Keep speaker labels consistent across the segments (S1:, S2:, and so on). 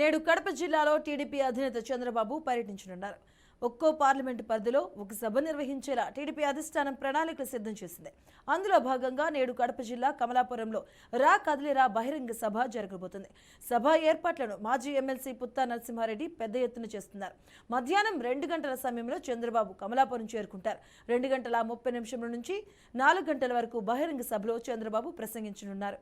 S1: నేడు కడప జిల్లాలో టీడీపీ అధినేత చంద్రబాబు పర్యటించనున్నారు. ఒక్కో పార్లమెంటు పరిధిలో ఒక సభ నిర్వహించేలా టీడీపీ అధిష్టానం ప్రణాళికలు సిద్ధం చేసింది. అందులో భాగంగా నేడు కడప జిల్లా కమలాపురంలో రా కదిలిరా బహిరంగ సభ జరగబోతుంది. సభ ఏర్పాట్లను మాజీ ఎమ్మెల్సీ పుత్తా నరసింహారెడ్డి పెద్ద ఎత్తున చేస్తున్నారు. మధ్యాహ్నం 2 గంటల సమయంలో చంద్రబాబు కమలాపురం చేరుకుంటారు. 2:30 నుంచి 4 గంటల వరకు బహిరంగ సభలో చంద్రబాబు ప్రసంగించనున్నారు.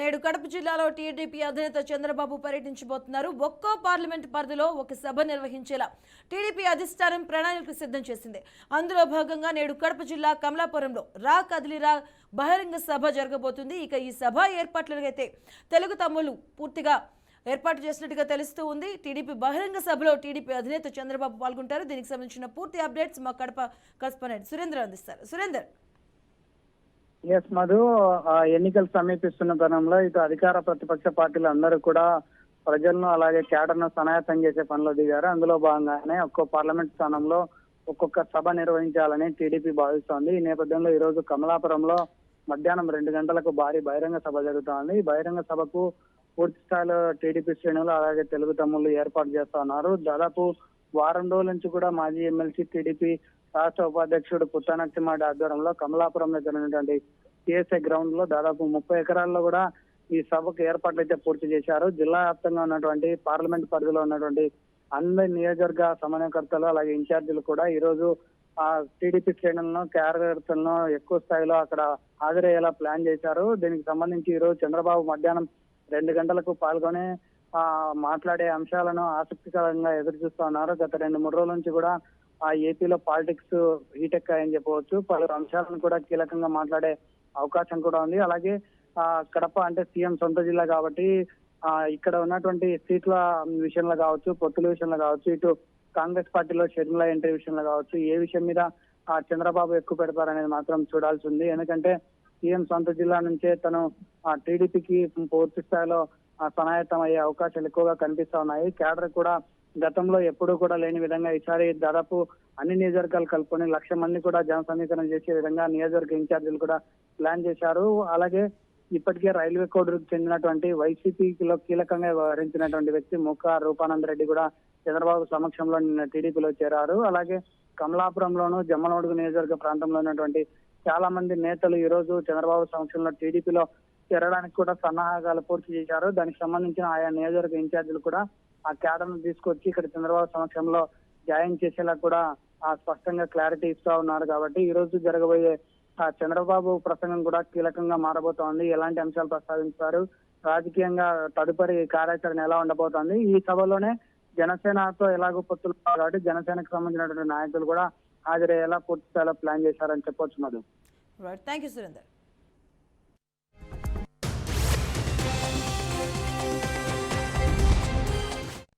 S1: నేడు కడప జిల్లాలో టీడీపీ అధినేత చంద్రబాబు పర్యటించబోతున్నారు. ఒక్కో పార్లమెంటు పరిధిలో ఒక సభ నిర్వహించేలా టీడీపీ అధిష్టానం ప్రణాళికలు సిద్ధం చేసింది. అందులో భాగంగా నేడు కడప జిల్లా కమలాపురంలో రా కదిలిరా బహిరంగ సభ జరగబోతుంది. ఇక ఈ సభ ఏర్పాట్లకైతే తెలుగు తమ్ముళ్ళు పూర్తిగా ఏర్పాటు చేసినట్టుగా తెలుస్తూ ఉంది. టీడీపీ బహిరంగ సభలో టీడీపీ అధినేత చంద్రబాబు పాల్గొంటారు. దీనికి సంబంధించిన పూర్తి అప్డేట్స్ మా కడప కరెస్పాండెంట్ సురేందర్ అందిస్తారు. సురేందర్.
S2: ఎస్ మధు, ఎన్నికలు సమీపిస్తున్న తరుణంలో ఇటు అధికార ప్రతిపక్ష పార్టీలు అందరూ కూడా ప్రజలను అలాగే కేడర్ను సనాయత్తం చేసే పనిలో దిగారు. అందులో భాగంగానే ఒక్కో పార్లమెంట్ స్థానంలో ఒక్కొక్క సభ నిర్వహించాలని టీడీపీ భావిస్తోంది. ఈ నేపథ్యంలో ఈ రోజు కమలాపురంలో మధ్యాహ్నం 2 గంటలకు భారీ బహిరంగ సభ జరుగుతోంది. ఈ బహిరంగ సభకు పూర్తి స్థాయిలో టీడీపీ శ్రేణులు అలాగే తెలుగు తమ్ముళ్ళు ఏర్పాటు చేస్తా ఉన్నారు. దాదాపు వారం రోజుల నుంచి కూడా మాజీ ఎమ్మెల్సీ టీడీపీ రాష్ట్ర ఉపాధ్యక్షుడు పుత్తా నరసింహారెడ్డి ఆధ్వర్యంలో కమలాపురంలో జరిగినటువంటి సిఎస్ఐ గ్రౌండ్ లో దాదాపు 30 ఎకరాల్లో కూడా ఈ సభకు ఏర్పాట్లు అయితే పూర్తి చేశారు. జిల్లా వ్యాప్తంగా ఉన్నటువంటి పార్లమెంట్ పరిధిలో ఉన్నటువంటి అన్ని నియోజకవర్గ సమన్వయకర్తలు అలాగే ఇన్ఛార్జీలు కూడా ఈ రోజు ఆ టీడీపీ శ్రేణులను కార్యకర్తలను ఎక్కువ స్థాయిలో అక్కడ హాజరయ్యేలా ప్లాన్ చేశారు. దీనికి సంబంధించి ఈ రోజు చంద్రబాబు మధ్యాహ్నం 2 గంటలకు పాల్గొని మాట్లాడే అంశాలను ఆసక్తికరంగా ఎదురు చూస్తా ఉన్నారు. గత 2-3 రోజుల నుంచి కూడా ఏపీలో పాలిటిక్స్ హీటెక్కాయని చెప్పవచ్చు. పలు అంశాలను కూడా కీలకంగా మాట్లాడే అవకాశం కూడా ఉంది. అలాగే కడప అంటే సీఎం సొంత జిల్లా కాబట్టి ఇక్కడ ఉన్నటువంటి సీట్ల విషయంలో కావచ్చు, పొత్తుల విషయంలో కావచ్చు, ఇటు కాంగ్రెస్ పార్టీలో షర్మిల ఎంట్రీ విషయంలో కావచ్చు, ఏ విషయం మీద చంద్రబాబు ఎక్కువ పెడతారనేది మాత్రం చూడాల్సి ఉంది. ఎందుకంటే సీఎం సొంత జిల్లా నుంచే తను టీడీపీకి పూర్తి స్థాయిలో సనాయత్తం అయ్యే అవకాశాలు ఎక్కువగా కనిపిస్తా ఉన్నాయి. కేడర్ కూడా గతంలో ఎప్పుడూ కూడా లేని విధంగా ఈసారి దాదాపు అన్ని నియోజకవర్గాలు కలుపుకొని 1,00,000 మంది కూడా జన సమీకరణ చేసే విధంగా నియోజకవర్గ ఇన్ఛార్జీలు కూడా ప్లాన్ చేశారు. అలాగే ఇప్పటికే రైల్వే కోడ్కు చెందినటువంటి వైసీపీలో కీలకంగా వ్యవహరించినటువంటి వ్యక్తి ముఖ రూపానంద రెడ్డి కూడా చంద్రబాబు సమక్షంలో నిన్న టీడీపీలో చేరారు. అలాగే కమలాపురంలోను జమ్మలమడుగు నియోజకవర్గ ప్రాంతంలో ఉన్నటువంటి చాలా మంది నేతలు ఈ రోజు చంద్రబాబు సమక్షంలో టీడీపీలో చేరడానికి కూడా సన్నాహాలు పూర్తి చేశారు. దానికి సంబంధించిన ఆయా నియోజకవర్గ ఇన్ఛార్జీలు కూడా ఆ క్యాడర్ను తీసుకొచ్చి ఇక్కడ చంద్రబాబు సమక్షంలో జాయిన్ చేసేలా కూడా స్పష్టంగా క్లారిటీ ఇస్తా ఉన్నారు. కాబట్టి ఈ రోజు జరగబోయే చంద్రబాబు ప్రసంగం కూడా కీలకంగా మారబోతోంది. ఎలాంటి అంశాలు ప్రస్తావించారు, రాజకీయంగా తదుపరి కార్యాచరణ ఎలా ఉండబోతోంది, ఈ సభలోనే జనసేనతో ఎలాగో పొత్తులు కాబట్టి జనసేనకు సంబంధించినటువంటి నాయకులు కూడా హాజరయ్యేలా పూర్తి స్థాయిలో ప్లాన్ చేశారని చెప్పొచ్చు. మధు.
S1: Thank you Surender.